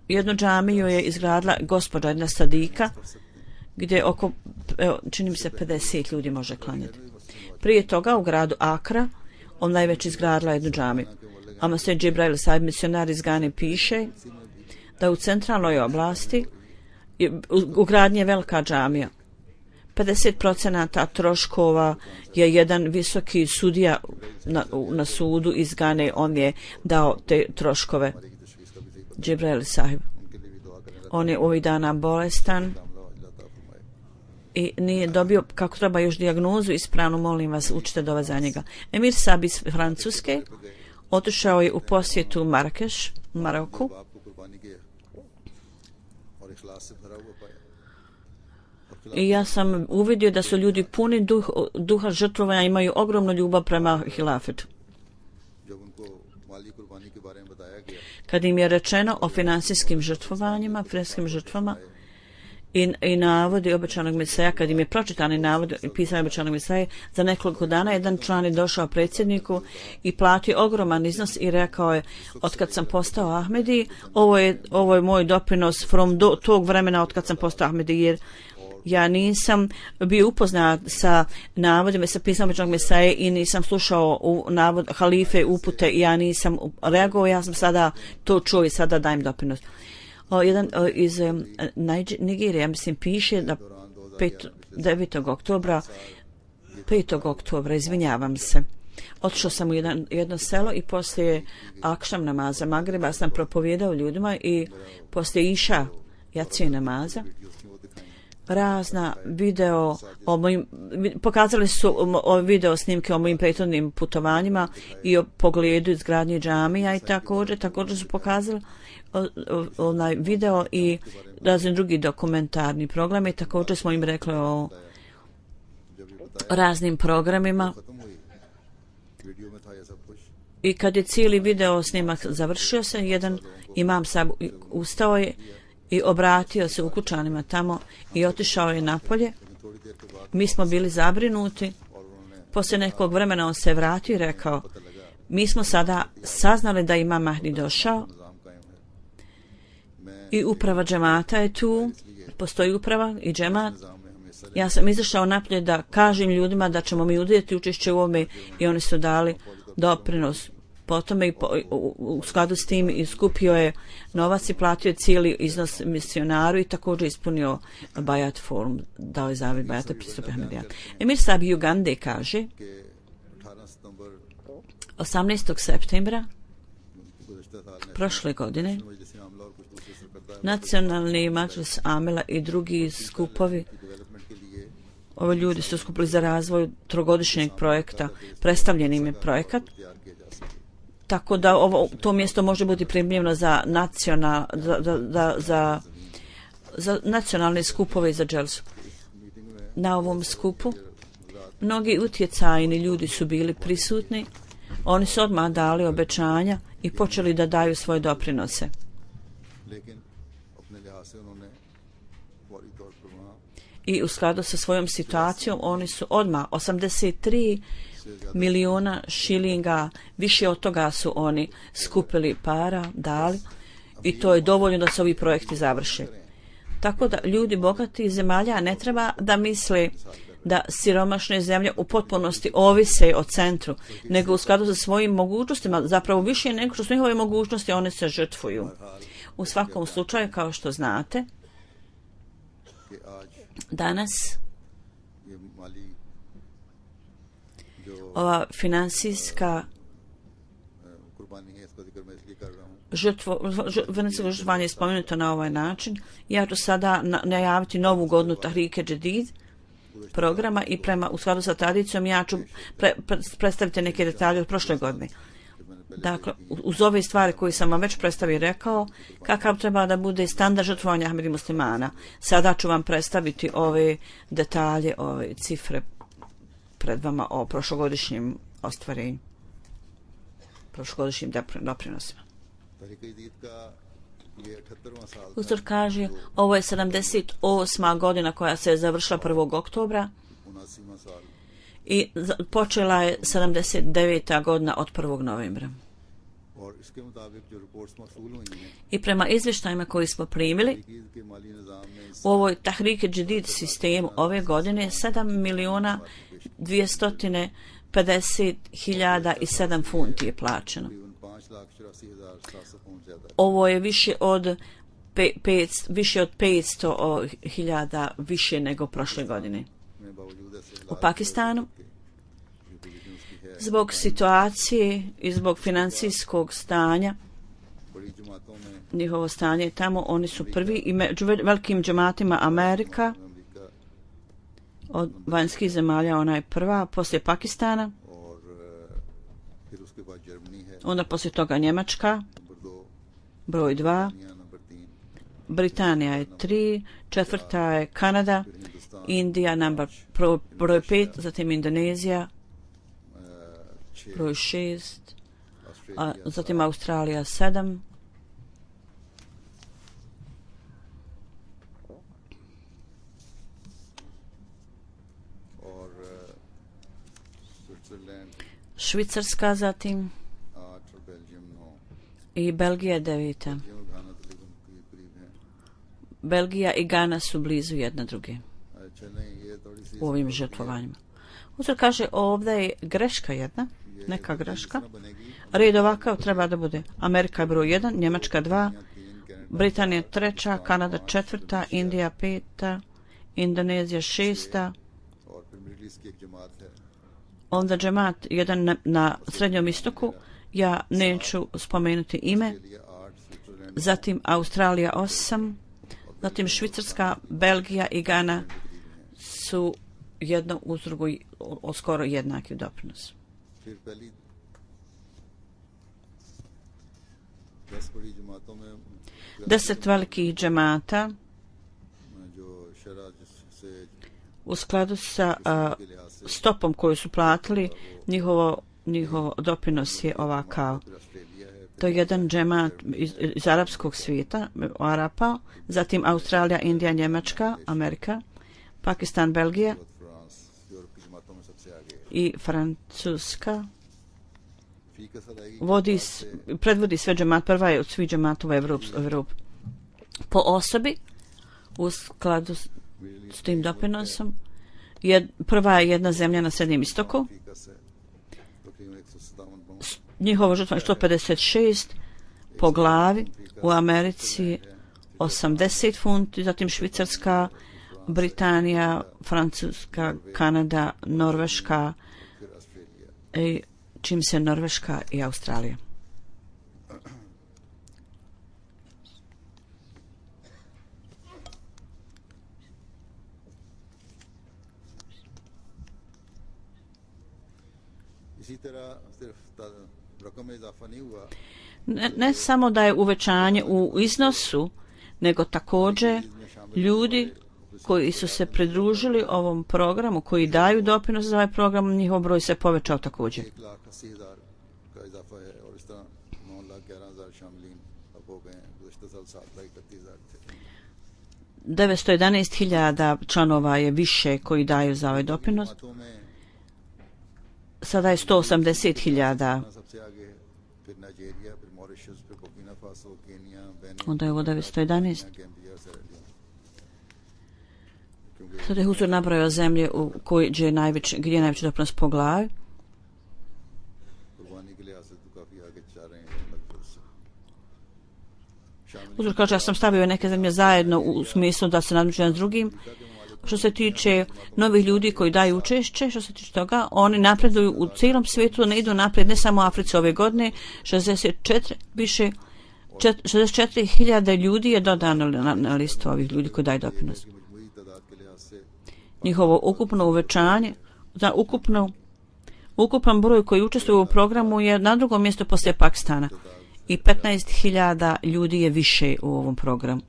Jednu džamiju je izgradila gospođa, jedna sadika, gdje oko, čini mi se, 50 ljudi može klanjati. Prije toga u gradu Akra, ona je već izgradila jednu džamiju. Amasej Džibrail Saib, misionar iz Gane, piše da u centralnoj oblasti u gradnji je velika džamija. 50% troškova je jedan visoki sudija na sudu iz Gane, on je dao te troškove. Džibrail Sahib. On je ovih dana bolestan i nije dobio kako treba još dijagnozu ispravno, molim vas, učite dove za njega. Emir Sab iz Francuske otišao je u posjetu Marakeš, Maroku. I ja sam uvidio da su ljudi puni duha žrtvovanja, imaju ogromnu ljubav prema hilafetu. Kad im je rečeno o finansijskim žrtvovanjima, i navodi obećanog Mesaja, kad im je pročitani navod i pisanje obećanog Mesaja, za nekoliko dana jedan član je došao predsjedniku i platio ogroman iznos i rekao je, otkad sam postao Ahmedi, ovo je moj doprinos do tog vremena otkad sam postao Ahmedi, jer ja nisam bio upoznat sa navodima, sa pisanom obećanog Mesaje i nisam slušao navod halife upute i ja nisam reagovao, ja sam sada to čuo i sada dajem doprinos. Jedan iz Nigerije, mislim, piše da 5. oktobra, izvinjavam se, otišao sam u jedno selo i poslije akšam namaza Magreba sam propovijedao ljudima i poslije iša jacije namaza razna video pokazali su video snimke o mojim prethodnim putovanjima i o pogledu izgradnje džamija i također su pokazali onaj video i razni drugi dokumentarni programi. Također smo im rekli o raznim programima i kad je cijeli video snimak završio se, jedan imam Sab ustao je i obratio se ukućanima tamo i otišao je napolje. Mi smo bili zabrinuti. Poslije nekog vremena on se vratio i rekao, mi smo sada saznali da Imam Mahdi došao i uprava džemata je tu, postoji uprava i džemat Ja sam izašao naprijed da kažem ljudima da ćemo mi udjeti učešće u ovome i oni su dali doprinos. Potom je u skladu s tim iskupio je novac i platio cijeli iznos misionaru i također ispunio Bajat forum, dao je zavjet Bajata pristup Ahmedijat. Emir Sahib Ugande kaže 18. septembra prošle godine Nacionalni Majlis Amela i drugi skupovi, ovi ljudi su skupili za razvoj trogodišnjeg projekta, predstavljen im je projekat, tako da to mjesto može biti primljeno za nacionalne skupove i za dželsu. Na ovom skupu mnogi utjecajni ljudi su bili prisutni, oni su odmah dali obećanja i počeli da daju svoje doprinose. I u skladu sa svojom situacijom oni su odmah 83 miliona šilinga, više od toga su oni skupili para, dali i to je dovoljno da se ovi projekti završe. Tako da ljudi bogati iz zemalja ne treba da misle da siromašne zemlje u potpunosti ovise o centru, nego u skladu sa svojim mogućnostima, zapravo više nego što su njihove mogućnosti, one se žrtvuju. U svakom slučaju, kao što znate, danas ova financijska žrtvovanje je spomenuto na ovaj način. Ja ću sada najaviti novu godinu Tahrike Jadid programa i u skladu sa tradicijom ja ću predstaviti neke detalje od prošle godine. Dakle, uz ove stvari koje sam vam već predstavio rekao, kakav treba da bude standard žrtvovanja Ahmedi muslimana. Sada ću vam predstaviti ove detalje, ove cifre pred vama o prošlogodišnjem ostvarenju, prošlogodišnjim doprinosima. Uzor kaže, ovo je 78. godina koja se je završila 1. oktobra i počela je 79. godina od 1. novembra. I prema izvještajima koji smo primili, u ovoj Tahrike Jadid sistemu ove godine 7.250.007 funti je plaćeno. Ovo je više od 500.000 više nego prošle godine. U Pakistanu, zbog situacije i zbog financijskog stanja, njihovo stanje tamo, oni su prvi i među velikim džematima Amerika, od vanjskih zemalja ona je prva, poslije Pakistana, onda poslije toga Njemačka, broj 2, Britanija je 3, četvrta je Kanada, Indija broj 5, zatim Indonezija, broj 6, zatim Australija 7, Švicarska zatim i Belgija 9. Belgija i Gana su blizu jedna druge u ovim žrtvovanjima. Uzor kaže, ovdje je greška jedna, neka greška. Red ovakav treba da bude Amerika je broj 1, Njemačka 2, Britanija 3, Kanada 4, Indija 5, Indonezija 6, onda džemat jedan na Srednjom istoku, ja neću spomenuti ime, zatim Australija 8, zatim Švicarska, Belgija i Gana su jedno uz drugo skoro jednaki doprinos. Deset velikih džemata u skladu sa stopom koju su platili, njihov doprinos je ovakav. To je jedan džemat iz arapskog svijeta, Arapa, zatim Australija, Indija, Njemačka, Amerika, Pakistan, Belgija i Francuska. Predvodi sve džemat, prva je od svih džematova u Evropi. Po osobi, u skladu s tim doprinosom. Prva je jedna zemlja na Srednjem istoku. Africa से तकरीबन 157 pound Njihovo žrtva je 156 po glavi, u Americi 80 funti, zatim Švicarska, Britanija, Francuska, Kanada, Norveška, फिर Australia i čim se Norveška i Australija. इसी तरह सिर्फ रकम में इजाफा नहीं हुआ Ne samo da je uvećanje u iznosu, nego također ljudi koji su se pridružili ovom programu, koji daju doprinos za ovaj program, njihov broj se povećao također. 1,80,000 का इजाफा है और इस तरह 9,11,000 शामिलीन अब हो गए हैं गुज़श्ता साल 7,31,000 थे 911.000 članova je više koji daju za ovaj doprinos. बातों में Sada je 180.000. सबसे आगे फिर नाइजीरिया फिर मॉरिशस फिर Burkina Faso Kenya Onda je ovo 911. गैम्बिया सेरेलियन Sada je Huzur nabrojao zemlje gdje je najveći doprinos po glavi. कुर्बानी के लिहाज से तो काफी आगे जा रहे हैं लगभग से शामिल Huzur kaže, ja sam stavio neke zemlje zajedno u smislu da se nadmeću jedan s drugim. Što se tiče novih ljudi koji daju učešće, što se tiče toga, oni napreduju u cijelom svijetu, ne idu napred, ne samo u Africi ove godine. 64.000 ljudi je dodano na listu ovih ljudi koji daju doprinos. की मजमूई तादाद के लिहाज से Njihovo ukupno uvećanje, za ukupan broj koji učestvuju u programu je na drugom mjestu poslije Pakistana. I 15.000 ljudi je više u ovom programu.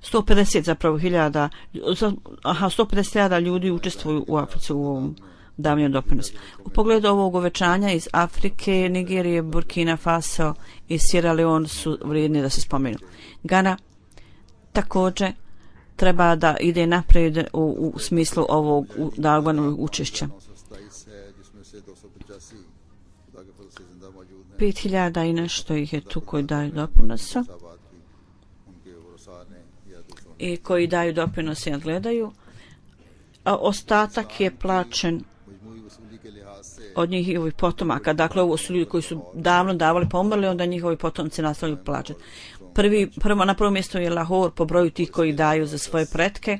150.000 ljudi učestvuju u Africi u ovom davanju doprinosa. U pogledu ovog uvećanja iz Afrike, Nigerije, Burkina Faso i Sierra Leone su vrijedni da se spomenu. Gana također treba da ide naprijed u smislu ovog davanja učešća. 927 है जिसमें से 285 खुदा के फजल से जिंदा मौजूद हैं 5.000 i nešto ih je tu koji daju doprinosa साबात की उनके वरसा ने या दूसरों ने i koji daju doprinos i nadgledaju. A ostatak je plaćen मजमूई वसूली के लिहाज से od njihovih potomaka. Dakle, ovo su ljudi koji su davno davali pa umrli, onda njihovi potomci nastavljaju plaćati. Na prvom mjestu je Lahore po broju tih koji daju za svoje pretke.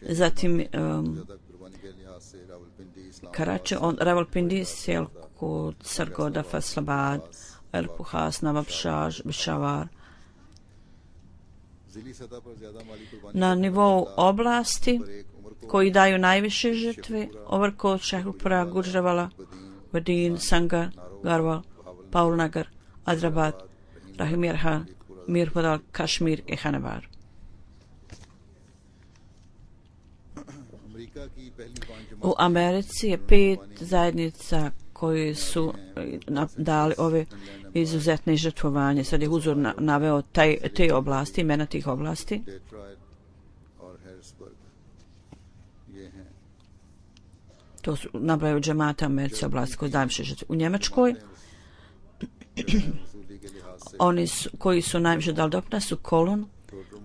Zatim ज्यादा कुर्बानी के लिहाज से रावलपिंडी इस्लाम Karachi, Rawalpindi, Sialkot, Sargodha, Faisalabad, El-Bukhas, Nawabshah, Peshawar. जिली सतह पर ज्यादा माली कुर्बानी Na nivou oblasti पर एक उम्र को koji daju najviše žrtve, Overkot, Shahrupura, Gujranwala, Badin, Sangar, Garhwal, Paulnagar, Hyderabad, Rahim Mirpur, Kashmir i Khanewar. America की पहली 5 U Americi je 5 zajednica koji su dali ove izuzetne žrtvovanje. Sad je Huzur naveo te oblasti, imena tih oblasti. Detroit और हैरिसबर्ग ये हैं To su nabraju džemata Americi oblasti koji daju više žrtve. U Njemačkoj वसूली के लिहाज से oni koji su najviše dali doprinos su Kolon,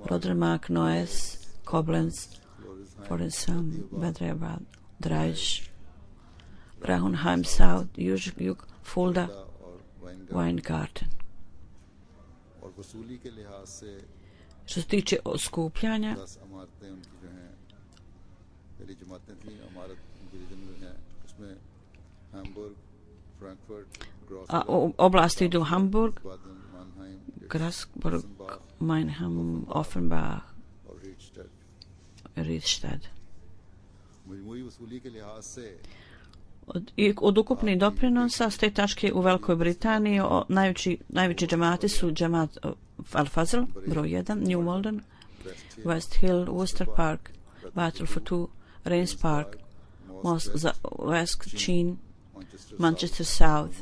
Rodermark, Neuss, Koblenz, Forensam, Bedreabad, Draiš, Braunheim South, Jug, Fulda, और Weingarten. और वसूली के लिहाज से Što se tiče skupljanja, 10 इमारतें उनकी जो हैं पहली जमातें थी इमारत उनकी रीजनल हैं उसमें Hamburg Frankfurt a u oblasti idu Hamburg, बादन मानहाइम Grasburg, Meinheim, Offenbach, और रीडस्टेड Riedstadt. मजमूई वसूली के लिहाज से Od ukupnih doprinosa s te tačke u Velikoj Britaniji najveći džemati su džemat Al-Fazl, broj 1, New Malden, West Hill, Worcester Park, Battle for Two, Rains Park, West Sheen, Manchester South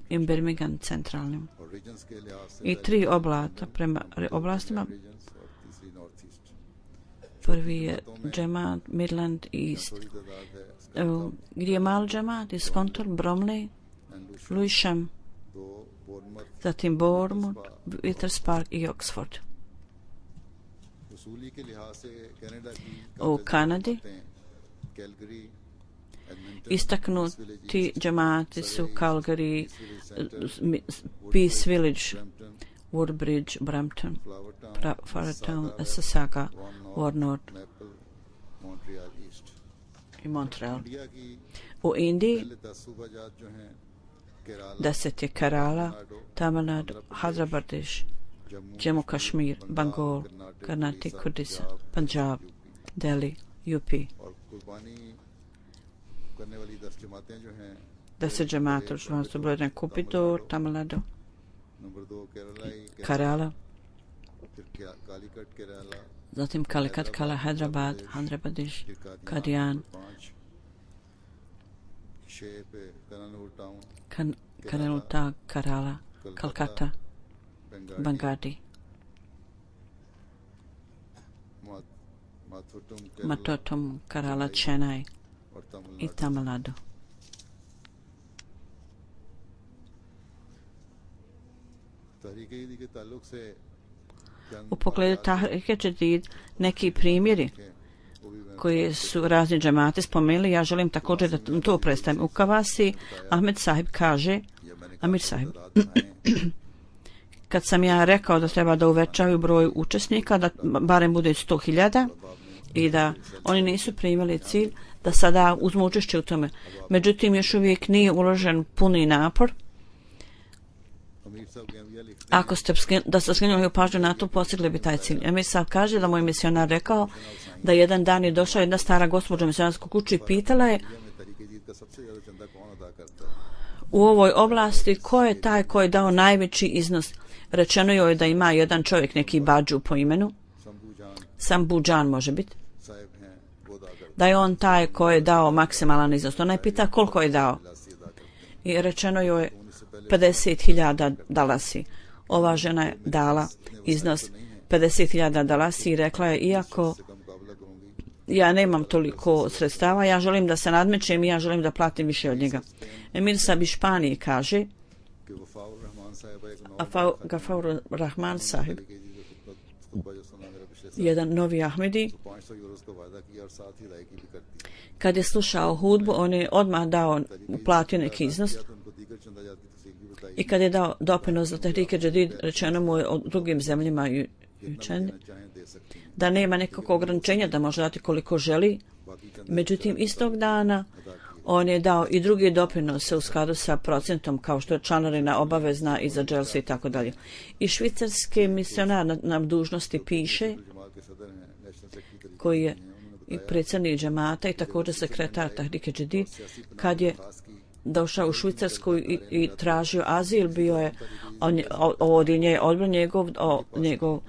i Birmingham centralnim. और रीजन्स के लिहाज से I 3 oblata prema oblastima. Regions और तीसरी north east Prvi je džemat Midland East, थोड़ी तादाद है gdje je mal džemat iz Skontor, Bromley, Lewisham, 2 Bournemouth zatim Bournemouth, Withers Park i Oxford. उसूली के लिहाज से कनाडा की u Kanadi. Calgary Istaknuti džamati su Calgary, Peace Village, Woodbridge, Brampton, Faratown, Mississauga, Warnord i Montreal. U Indiji 10 je Kerala, Tamil Nadu, Andhra Pradesh, Jammu Kashmir, Bengal, Karnataka, Odisha, Punjab, Delhi, UP. 10 džamata su broj 1 Kupitor, Tamil Nadu, Kerala, zatim Calicut, Kala, Hyderabad, Andhra Pradesh, Kadian, Kanalta, Kerala, Calcutta, Bangadi, Matotum, Kerala, Chennai i Tamil Nadu. U pogledu Tahrike Jadid neki primjeri koji su razni džamati spomenuli, ja želim također da to predstavim. U Kavasi Ahmed Sahib kaže, Amir Sahib, kad sam ja rekao da treba da uvećaju broj učesnika, da barem bude 100.000 i da oni nisu primili cilj, da sada uzmu učešće u tome. Međutim, još uvijek nije uložen puni napor. Ako ste skrenuli pažnju na to, postigli bi taj cilj. Amir Sahib kaže da moj misionar rekao da jedan dan je došla jedna stara gospođa u misionarsku kuću i pitala je u ovoj oblasti ko je taj ko je dao najveći iznos. Rečeno joj da ima jedan čovjek, neki Badžu po imenu, Sambuđan može biti, da je on taj ko je dao maksimalan iznos. Ona je pita koliko je dao i rečeno joj 50.000 dalasi. Ova žena je dala iznos 50.000 dalasi i rekla je, iako ja nemam toliko sredstava, ja želim da se nadmećem i ja želim da platim više od njega. Emir Sahib iz Španije kaže, Gafaur Rahman Sahib, jedan novi Ahmedi, kad je slušao hudbu, on je odmah uplatio neki iznos i kad je dao doprinos za Tahrike Jadid, rečeno mu je o drugim zemljama i učeni da nema nekog ograničenja, da može dati koliko želi. Međutim, istog dana on je dao i drugi doprinose u skladu sa procentom, kao što je članarina obavezna i za dželse i tako dalje. I švicarski misionar na dužnosti piše, koji je i predsjednik džemata i također sekretar Tahrike Jadid, kad je došao u Švicarsku i tražio azil, bio je odbran njegov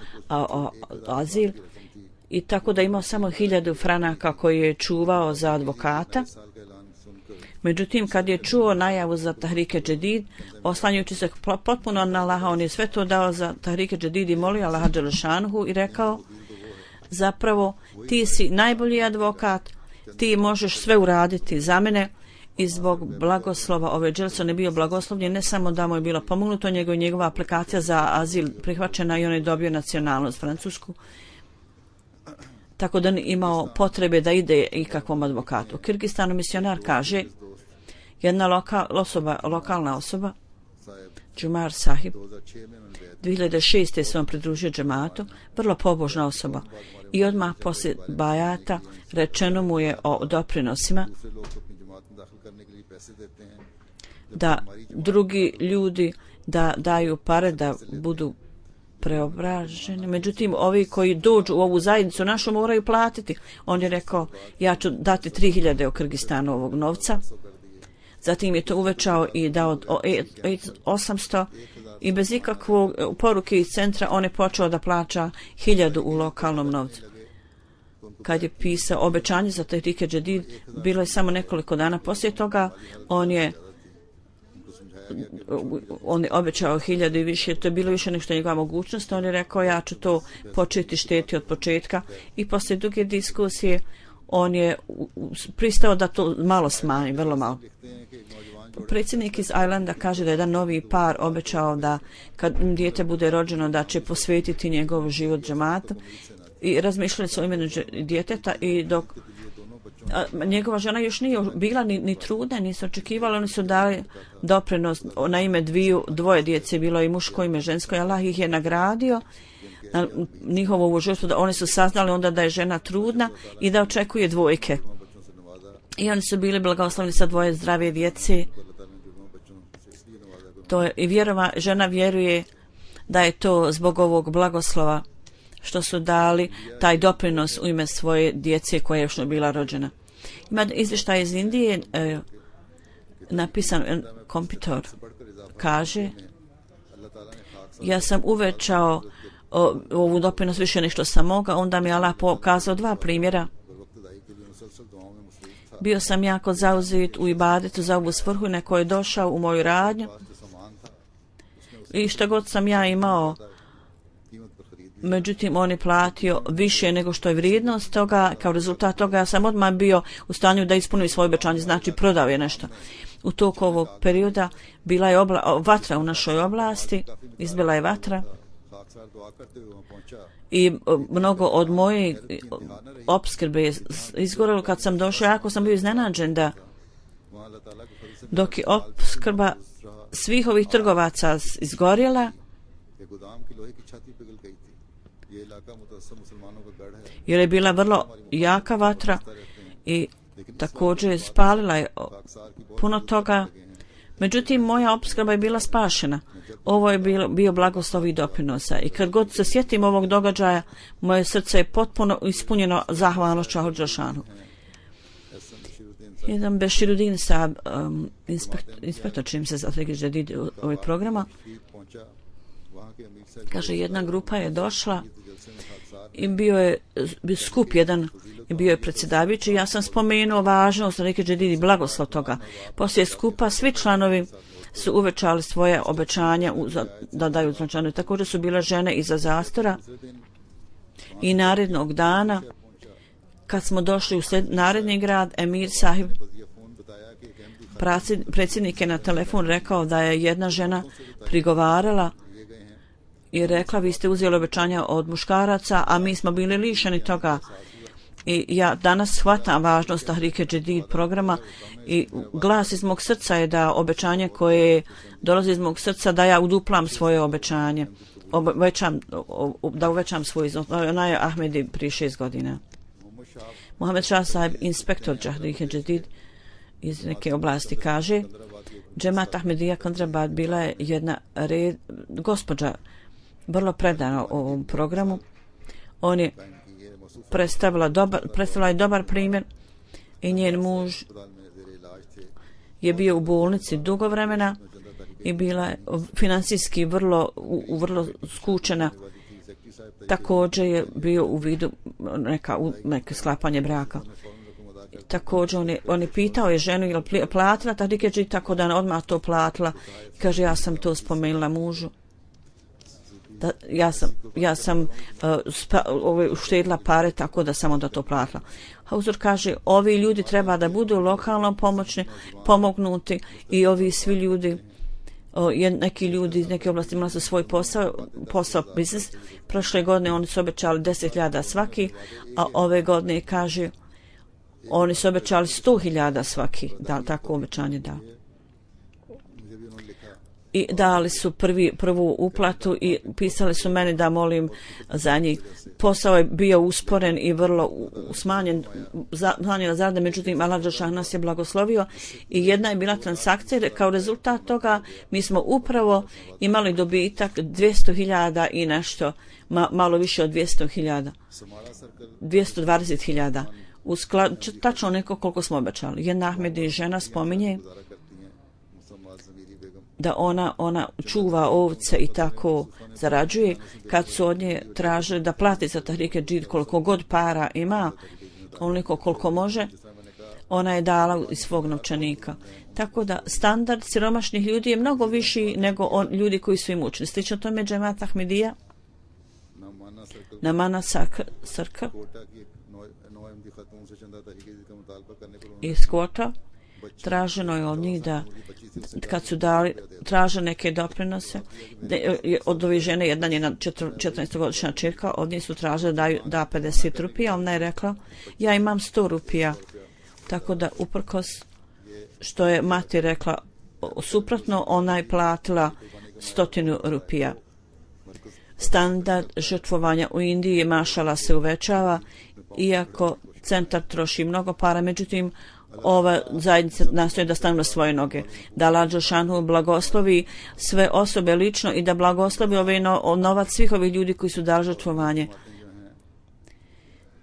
azil i tako da imao samo 1000 franaka koji je čuvao za advokata. Međutim, kad je čuo najavu za Tahrike Jadid, oslanjujući se potpuno na Allaha, on je sve to dao za Tahrike Jadid i molio Allaha Đelešanuhu i rekao, zapravo ti si najbolji advokat, ti možeš sve uraditi za mene. I zbog blagoslova ove dželce on je bio blagoslovljen, ne samo da mu je bilo pomognuto, nego i njegova aplikacija za azil prihvaćena i on je dobio nacionalnost francusku. Tako da nije imao potrebe da ide ikakvom advokatu. U Kirgistanu misionar kaže, jedna lokalna osoba, Džumar Sahib, 2006. se on pridružio džematu, vrlo pobožna osoba. I odmah poslije bajata rečeno mu je o doprinosima, da drugi ljudi da daju pare da budu preobraženi. Međutim, ovi koji dođu u ovu zajednicu našu moraju platiti. On je rekao, ja ću dati 3000 u Kirgistanu ovog novca. Zatim je to uvećao i dao 800 i bez ikakvog poruke iz centra on je počeo da plaća 1000 u lokalnom novcu. Kad je pisao obećanje za Tahrike Jadid, bilo je samo nekoliko dana poslije toga, on je obećao 1000 i više, to je bilo više nego što je njegova mogućnost. On je rekao, ja ću to početi šteti od početka i poslije duge diskusije on je pristao da to malo smanji, vrlo malo. Predsjednik iz Islanda kaže da je jedan novi par obećao da kad dijete bude rođeno da će posvetiti njegov život džematu i razmišljali su o imenu djeteta i dok njegova žena još nije bila ni trudna, nisu očekivali, oni su dali doprinos na ime dvoje djece, bilo i muško ime žensko, i Allah ih je nagradio na njihovo uvožstvo, da oni su saznali onda da je žena trudna i da očekuje dvojke. I oni su bili blagoslovni sa dvoje zdrave djece. To je, i žena vjeruje da je to zbog ovog blagoslova što su dali taj doprinos u ime svoje djece koja je još bila rođena. Ima izvještaj iz Indije, napisan kompjutor, kaže: ja sam uvećao ovu doprinos više nešto sam mogao, onda mi Allah pokazao dva primjera. Bio sam jako zauzet u ibadetu za ovu svrhu, neko je došao u moju radnju i što god sam ja imao, međutim on je platio više nego što je vrijednost toga. Kao rezultat toga ja sam odmah bio u stanju da ispunim svoje obećanje, znači prodao je nešto. U toku ovog perioda bila je vatra u našoj oblasti, izbila je vatra i mnogo od moje opskrbe je izgorelo. Kad sam došao, jako sam bio iznenađen da dok je opskrba svih ovih trgovaca izgorjela, jer je bila vrlo jaka vatra i također spalila je puno toga. Međutim, moja opskrba je bila spašena. Ovo je bio blagoslov i doprinosa. I kad god se sjetim ovog događaja, moje srce je potpuno ispunjeno zahvalnošću Allahu dželešanu. Jedan Beširuddin Saab, inspektor, čim se zadidi ovog programa, kaže, jedna grupa je došla i bio je skup jedan, i bio je predsjedavajući. Ja sam spomenuo važnost Tarike Džedid i blagoslov toga. Poslije skupa svi članovi su uvećali svoje obećanja da daju značajno. Također su bile žene iza zastora i narednog dana kad smo došli u naredni grad, Emir Sahib, predsjednik je na telefon rekao da je jedna žena prigovarala i rekla: vi ste uzeli obećanja od muškaraca, a mi smo bili lišeni toga. I ja danas shvatam važnost Tahrike Džedid programa i glas iz mog srca je da obećanje koje dolazi iz mog srca, da ja uduplam svoje obećanje, da uvećam svoj iznos. Ona je Ahmedi prije 6 godina. Mohamed Shah Sahib, inspektor Tahrike Džedid iz neke oblasti, kaže: Džemat Ahmedija Kandrabad bila je jedna gospođa vrlo predana ovom programu. On je predstavila je dobar primjer i njen muž je bio u bolnici dugo vremena i bila je financijski vrlo skučena. Također je bio u vidu neke sklapanje braka. Također on je pitao je ženu je li platila Tahrike Džedid, tako da odmah to platila. Kaže: ja sam to spomenula mužu. Ja sam uštedila pare tako da samo da to platila. Hauzur kaže: ovi ljudi treba da budu lokalno pomognuti i ovi svi ljudi, neki ljudi iz neke oblasti imali su svoj posao, biznis. Prošle godine oni su obećali 10.000 svaki, a ove godine kaže oni su obećali 100.000 svaki, da tako obećanje da. I dali su prvu uplatu i pisali su meni da molim za njih. Posao je bio usporen i vrlo smanjena zarada, međutim Allah dželešanu nas je blagoslovio i jedna je bila transakcija. Kao rezultat toga mi smo upravo imali dobitak 200.000 i nešto, malo više od 200.000, 220.000. Tačno neko koliko smo obećali. Jedna Ahmedi žena spominje da ona čuva ovce i tako zarađuje. Kad su od nje tražili da plati za Tahrike Džedid koliko god para ima, onoliko koliko može, ona je dala iz svog novčanika. Tako da standard siromašnih ljudi je mnogo viši nego ljudi koji su imućni. Slično tome Džemat Ahmedija na Mana Sarka iz Kota traženo je od njih da kad su dali, traže neke doprinose, od ove žene, jedna njena 14-godišnja čerka, od njih su tražili da 50 rupija, ona je rekla, ja imam 100 rupija, tako da uprkos što je mati rekla suprotno, ona je platila 100 rupija. Standard žrtvovanja u Indiji mašala se uvećava, iako centar troši mnogo para, međutim ova zajednica nastoji da stane na svoje noge. Da Allah dželešanu blagoslovi sve osobe lično i da blagoslovi ovaj novac svih ovih ljudi koji su dali žrtvovanje.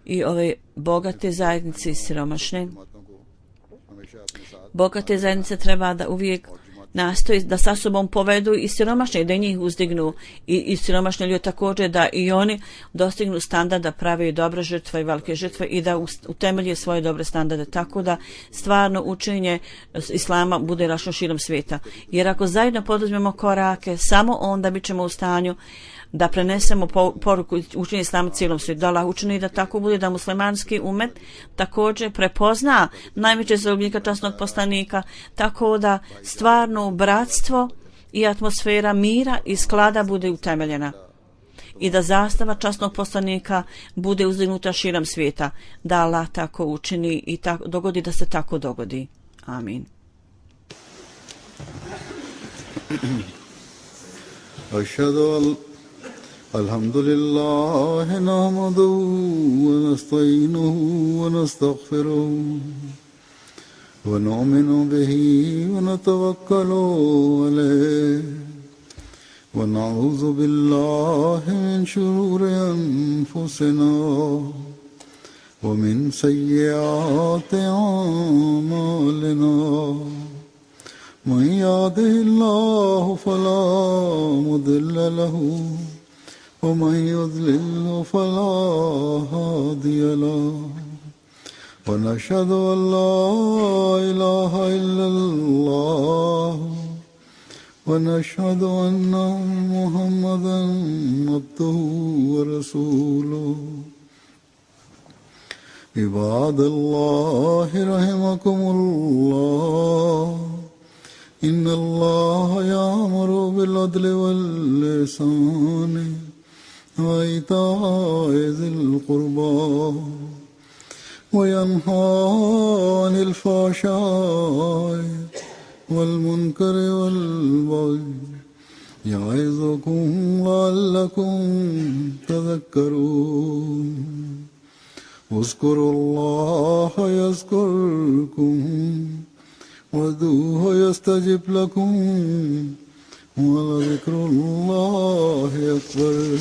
I ove bogate zajednice i siromašne. Bogate zajednice treba da uvijek nastoji da sa sobom povedu i siromašne, da njih uzdignu i siromašne ljudi također, da i oni dostignu standarda, prave dobre žrtve i velike žrtve i da utemelje svoje dobre standarde, tako da stvarno učenje islama bude rašno širom svijeta. Jer ako zajedno poduzmemo korake, samo onda bit ćemo u stanju da prenesemo poruku učenja islama cijelom svijetu. Da Allah učini da tako bude, da muslimanski umet također prepozna najveće zarobnika časnog poslanika, tako da stvarno bratstvo i atmosfera mira i sklada bude utemeljena i da zastava časnog poslanika bude uzdignuta širom svijeta. Da Allah tako učini i tako dogodi, da se tako dogodi. Amin. الحمد لله نحمده ونستعينه ونستغفره ونؤمن به ونتوكل عليه ونعوذ بالله من شرور أنفسنا ومن سيئات أعمالنا من يهده الله فلا مضل له ومن يضلل فلا هادي له ونشهد أن لا إله إلا الله ونشهد أن محمدا عبده ورسوله عباد الله رحمكم الله إن الله يأمر بالعدل والإحسان وإيتاء ذي القربى وينهى عن الفحشاء والمنكر والبغي يعظكم لعلكم تذكرون اذكروا الله يذكركم وادعوه يستجب لكم ولذكر الله أكبر